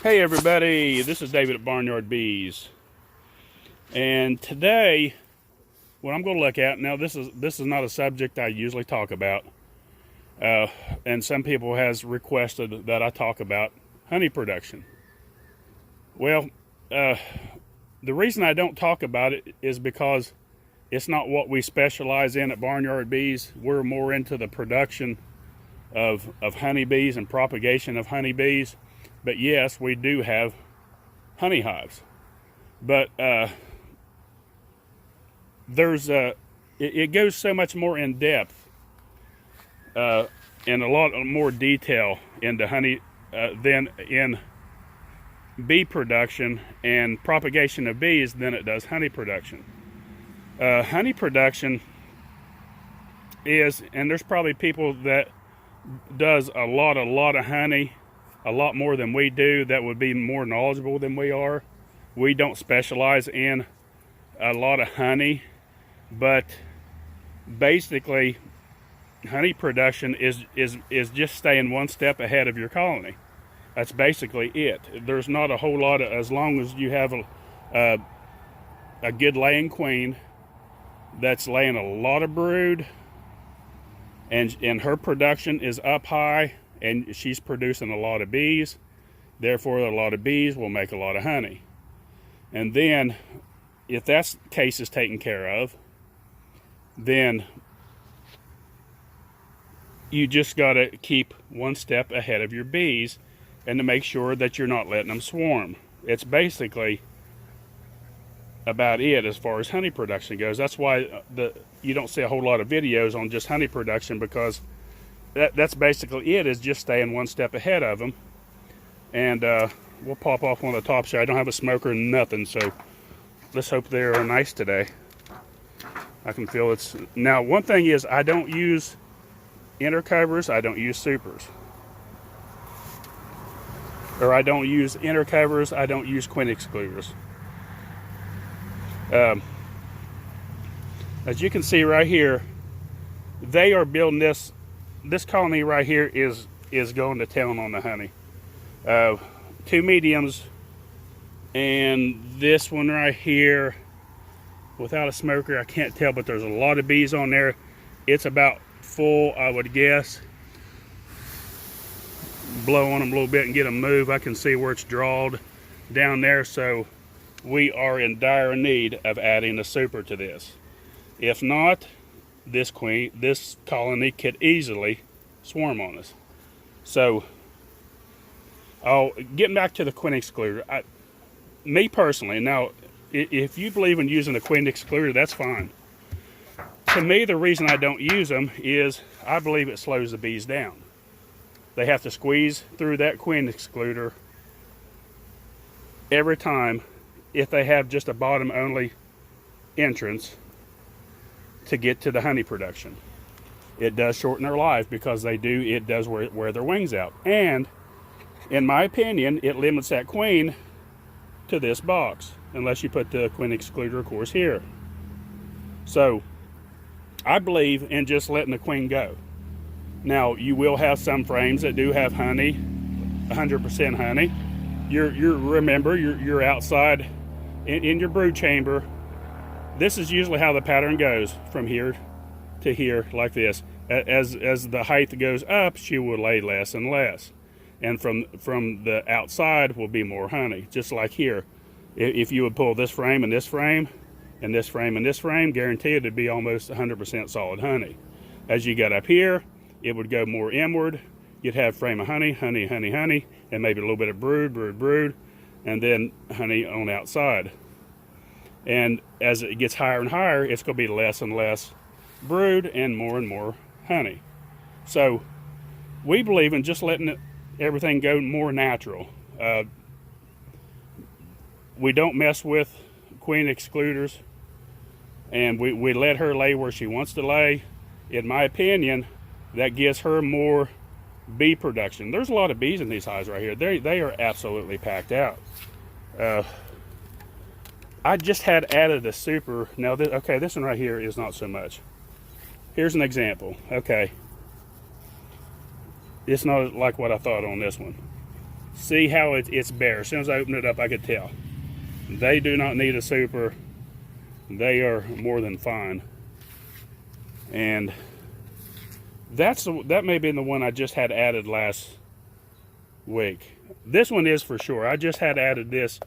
Hey everybody, this is David at Barnyard Bees, and today what I'm going to look at, now this is not a subject I usually talk about, and some people has requested that I talk about honey production. Well, the reason I don't talk about it is because it's not what we specialize in at Barnyard Bees. We're more into the production of honeybees and propagation of honeybees. But yes, we do have honey hives. But it goes so much more in depth and a lot more detail into honey than in bee production and propagation of bees than it does honey production. Honey production is, and there's probably people that does a lot of honey, a lot more than we do, that would be more knowledgeable than we are. We don't specialize in a lot of honey, but basically honey production is just staying one step ahead of your colony. That's basically it. There's not a whole lot of, as long as you have a good laying queen that's laying a lot of brood, and her production is up high, and she's producing a lot of bees. Therefore, a lot of bees will make a lot of honey. And then, if that case is taken care of, then you just got to keep one step ahead of your bees and to make sure that you're not letting them swarm. It's basically about it as far as honey production goes. That's why you don't see a whole lot of videos on just honey production, because that's basically it, is just staying one step ahead of them. And we'll pop off one of the tops here. I don't have a smoker, nothing, so let's hope they're nice today. I can feel it's... Now, one thing is, I don't use intercovers, I don't use supers. Or I don't use intercovers, I don't use queen excluders. As you can see right here, they are building this colony right here is going to town on the honey. Two mediums, and this one right here without a smoker, I can't tell, but there's a lot of bees on there. It's about full, I would guess. Blow on them a little bit and get them moved. I can see where it's drawed down there, so we are in dire need of adding a super to this. If not, this colony could easily swarm on us. So, getting back to the queen excluder, me personally, now, if you believe in using a queen excluder, that's fine. To me, the reason I don't use them is I believe it slows the bees down. They have to squeeze through that queen excluder every time if they have just a bottom only entrance to get to the honey production. It does shorten their life because it does wear their wings out. And in my opinion, it limits that queen to this box, unless you put the queen excluder, of course, here. So I believe in just letting the queen go. Now, you will have some frames that do have honey, 100% honey. Remember, you're outside in your brood chamber. This is usually how the pattern goes, from here to here, like this. As the height goes up, she will lay less and less. And from the outside will be more honey, just like here. If you would pull this frame and this frame, and this frame and this frame, guaranteed it'd be almost 100% solid honey. As you got up here, it would go more inward. You'd have frame of honey, honey, honey, honey, and maybe a little bit of brood, and then honey on outside. And as it gets higher and higher, it's going to be less and less brood and more honey. So we believe in just letting everything go more natural. We don't mess with queen excluders, and we let her lay where she wants to lay. In my opinion, that gives her more bee production. There's a lot of bees in these hives right here. They are absolutely packed out. I just had added a super. Now, this one right here is not so much. Here's an example. Okay, it's not like what I thought on this one. See how it's bare. As soon as I opened it up, I could tell. They do not need a super. They are more than fine. And that may have been the one I just had added last week. This one is for sure. I just had added this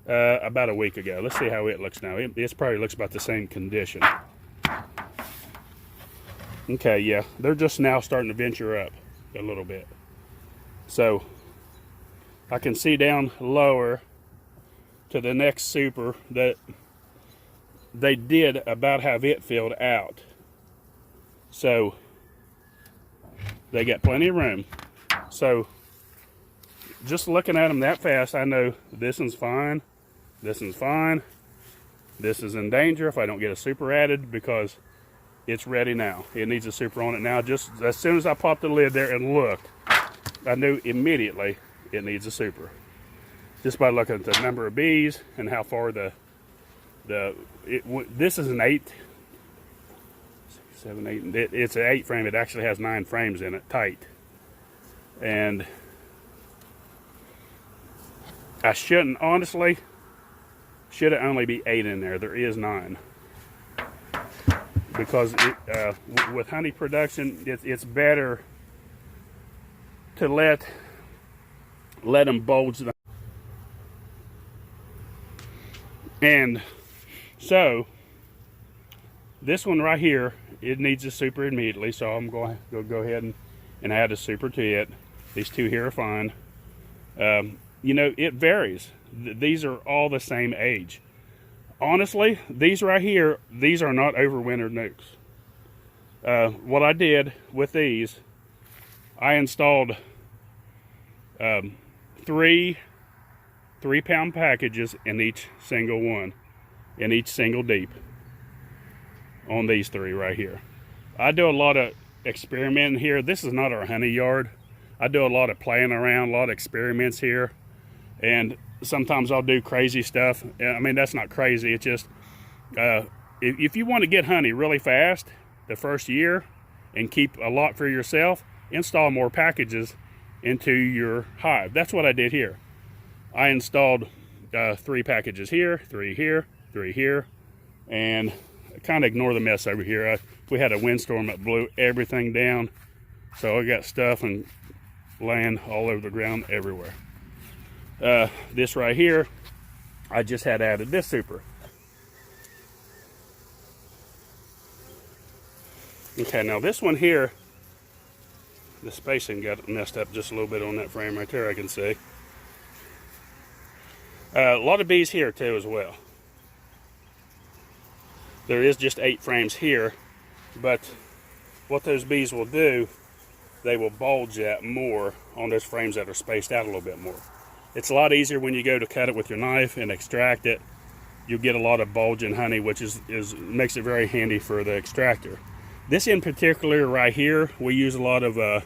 about a week ago. Let's see how it looks now. It probably looks about the same condition. Okay, yeah, they're just now starting to venture up a little bit. So I can see down lower to the next super that they did about have it filled out. So they got plenty of room. So just looking at them that fast, I know this one's fine, this one's fine, this is in danger if I don't get a super added, because it's ready now. It needs a super on it now. Just as soon as I popped the lid there and looked, I knew immediately it needs a super. Just by looking at the number of bees and how far this is an 8, 7, 8. It's an 8 frame. It actually has 9 frames in it, tight. And I honestly should only be 8 in there. There is 9. Because with honey production, it's better to let them bulge. And so this one right here, it needs a super immediately, so I'm going to go ahead and add a super to it. These two here are fine. You know, it varies. These are all the same age. Honestly, these right here, these are not overwintered Nucs. What I did with these, I installed 3 3-pound packages in each single one, in each single deep, on these 3 right here. I do a lot of experimenting here. This is not our honey yard. I do a lot of playing around, a lot of experiments here, and sometimes I'll do crazy stuff. I mean, that's not crazy. It's just, if you want to get honey really fast the first year and keep a lot for yourself, install more packages into your hive. That's what I did here. I installed 3 packages here, 3 here, 3 here, and kind of ignore the mess over here. We had a windstorm that blew everything down, so I got stuff and land all over the ground everywhere. This right here, I just had added this super. Okay, now this one here, the spacing got messed up just a little bit on that frame right there, I can see. A lot of bees here too as well. There is just 8 frames here, but what those bees will do, they will bulge that more on those frames that are spaced out a little bit more. It's a lot easier when you go to cut it with your knife and extract it. You'll get a lot of bulge in honey, which makes it very handy for the extractor. This in particular right here, we use a lot of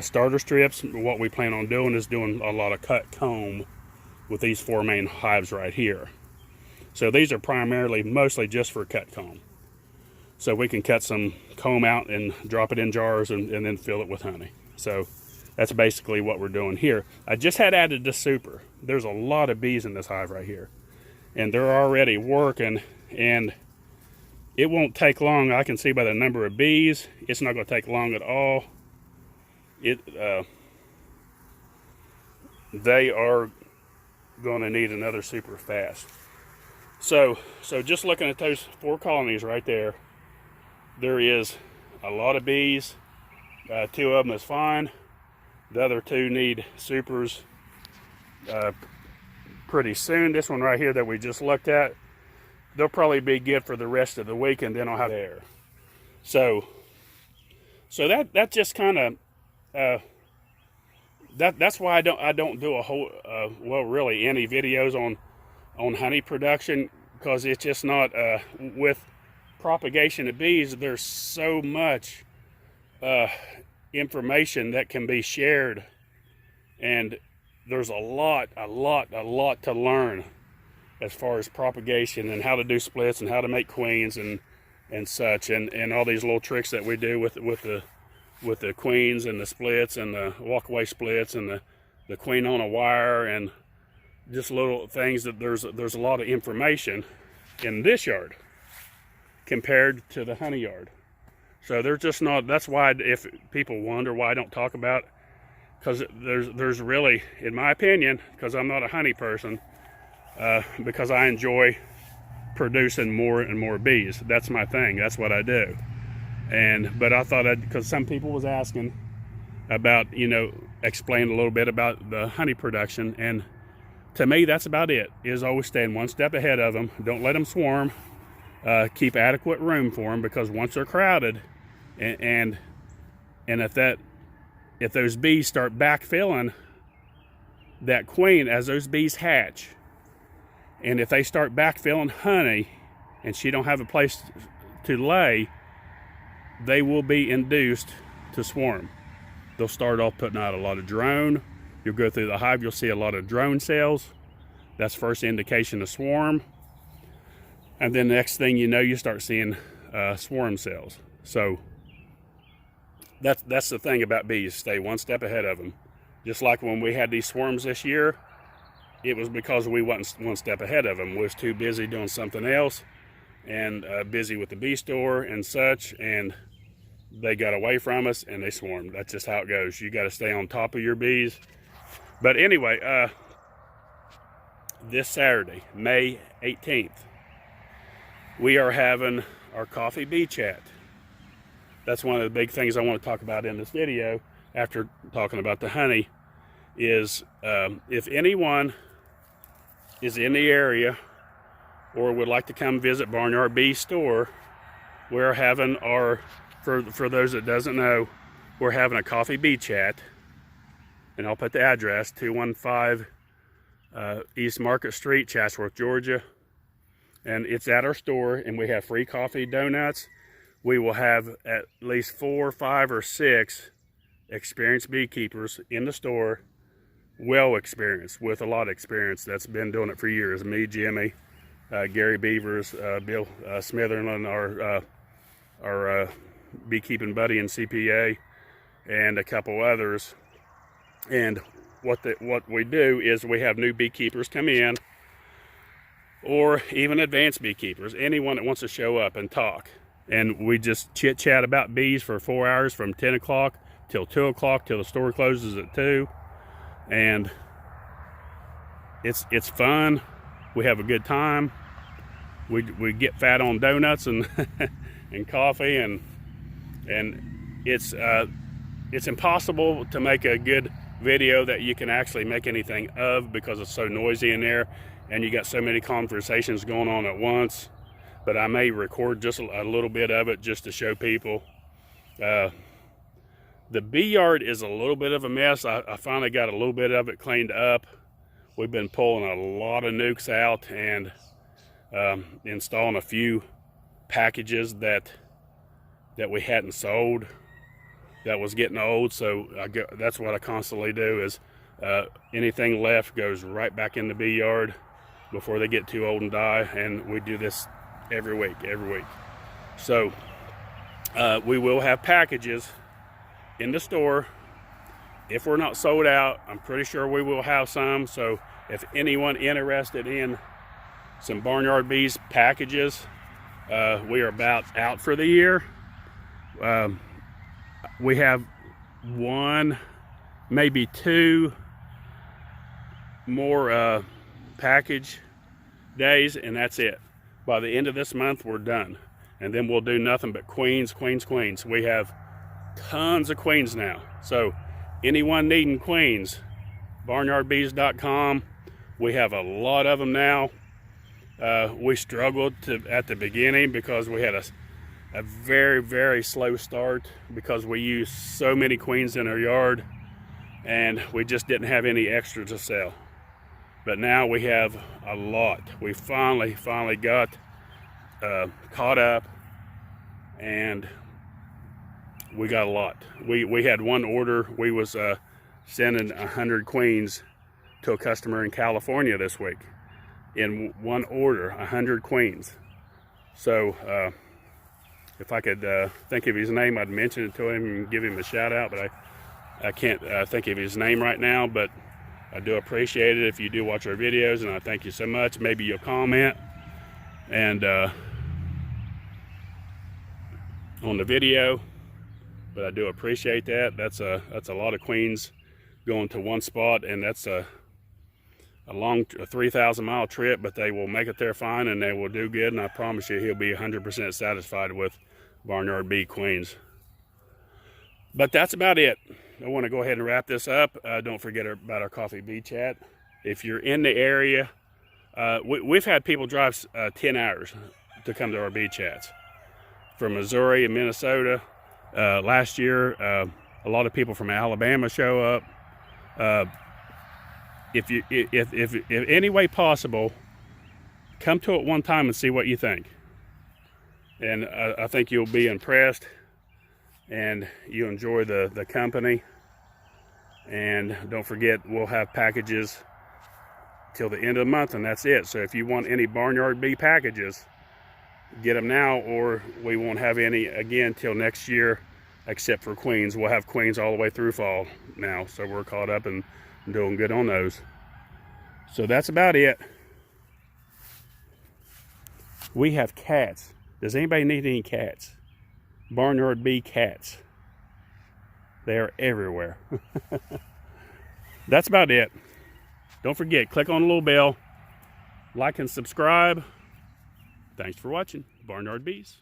starter strips. What we plan on doing is doing a lot of cut comb with these 4 main hives right here. So these are mostly just for cut comb. So we can cut some comb out and drop it in jars and then fill it with honey. So that's basically what we're doing here. I just had added this super. There's a lot of bees in this hive right here, and they're already working, and it won't take long. I can see by the number of bees, it's not going to take long at all. They are going to need another super fast. So just looking at those 4 colonies right there, there is a lot of bees. 2 of them is fine. The other 2 need supers pretty soon. This one right here that we just looked at, they'll probably be good for the rest of the week, and then I'll have there. So that just kind of that's why I don't do a whole well, really any videos on honey production, because it's just not with propagation of bees. There's so much information that can be shared, and there's a lot to learn as far as propagation and how to do splits and how to make queens and such, and all these little tricks that we do with the queens and the splits and the walkaway splits and the queen on a wire, and just little things that there's a lot of information in this yard compared to the honey yard. So there's just not, that's why if people wonder why I don't talk about, because there's really, in my opinion, because I'm not a honey person, because I enjoy producing more and more bees. That's my thing. That's what I do. But I thought because some people was asking about, you know, explain a little bit about the honey production, and to me that's about it. Is always staying one step ahead of them. Don't let them swarm. Keep adequate room for them, because once they're crowded, and if those bees start backfilling that queen as those bees hatch, and if they start backfilling honey and she don't have a place to lay, they will be induced to swarm. They'll start off putting out a lot of drone. You'll go through the hive, you'll see a lot of drone cells. That's first indication of swarm. And then the next thing you know, you start seeing swarm cells. So that's the thing about bees. Stay one step ahead of them. Just like when we had these swarms this year, it was because we wasn't one step ahead of them. We was too busy doing something else, and busy with the bee store and such, and they got away from us and they swarmed. That's just how it goes. You got to stay on top of your bees. But anyway, this Saturday, May 18th, we are having our coffee bee chat. That's one of the big things I want to talk about in this video, after talking about the honey, is if anyone is in the area or would like to come visit Barnyard Bee Store, we're having our, for those that doesn't know, we're having a coffee bee chat, and I'll put the address, 215 East Market Street, Chatsworth, Georgia. And it's at our store, and we have free coffee, donuts. We will have at least 4, 5, or 6 experienced beekeepers in the store, well experienced, with a lot of experience, that's been doing it for years. Me, Jimmy, Gary Beavers, Bill Smitherland, our beekeeping buddy and CPA, and a couple others. And what we do is we have new beekeepers come in, or even advanced beekeepers, anyone that wants to show up and talk. And we just chit chat about bees for 4 hours, from 10 o'clock till 2 o'clock, till the store closes at 2. And it's fun. We have a good time. We get fat on donuts and and coffee, and it's impossible to make a good video that you can actually make anything of, because it's so noisy in there and you got so many conversations going on at once. But I may record just a little bit of it just to show people. The bee yard is a little bit of a mess. I finally got a little bit of it cleaned up. We've been pulling a lot of Nucs out and installing a few packages that we hadn't sold, that was getting old. So that's what I constantly do, is anything left goes right back in the bee yard before they get too old and die. And we do this every week. So we will have packages in the store. If we're not sold out, I'm pretty sure we will have some. So if anyone interested in some Barnyard Bees packages, we are about out for the year. We have 1, maybe 2 more package days, and that's it. By the end of this month, we're done, and then we'll do nothing but queens. We have tons of queens now. So anyone needing queens, barnyardbees.com. We have a lot of them now. We struggled at the beginning because we had a very, very slow start, because we used so many queens in our yard, and we just didn't have any extra to sell. But now we have a lot. We finally got caught up, and we got a lot. We had one order. We was sending 100 queens to a customer in California this week. In one order, 100 queens. So if I could think of his name, I'd mention it to him and give him a shout out, but I can't think of his name right now. But I do appreciate it if you do watch our videos, and I thank you so much. Maybe you'll comment and on the video, but I do appreciate that. That's a lot of queens going to one spot, and that's a 3,000-mile trip, but they will make it there fine and they will do good, and I promise you he'll be 100% satisfied with Barnyard Bee queens. But that's about it. I want to go ahead and wrap this up. Don't forget about our coffee bee chat. If you're in the area, we've had people drive 10 hours to come to our bee chats from Missouri and Minnesota. Last year, a lot of people from Alabama show up. If any way possible, come to it one time and see what you think. And I think you'll be impressed, and you enjoy the company. And don't forget, we'll have packages till the end of the month, and that's it. So if you want any Barnyard Bee packages, get them now, or we won't have any again till next year, except for queens. We'll have queens all the way through fall now, so we're caught up and doing good on those. So that's about it. We have cats. Does anybody need any cats? Barnyard Bee cats. They are everywhere. That's about it. Don't forget, click on the little bell, like and subscribe. Thanks for watching Barnyard Bees.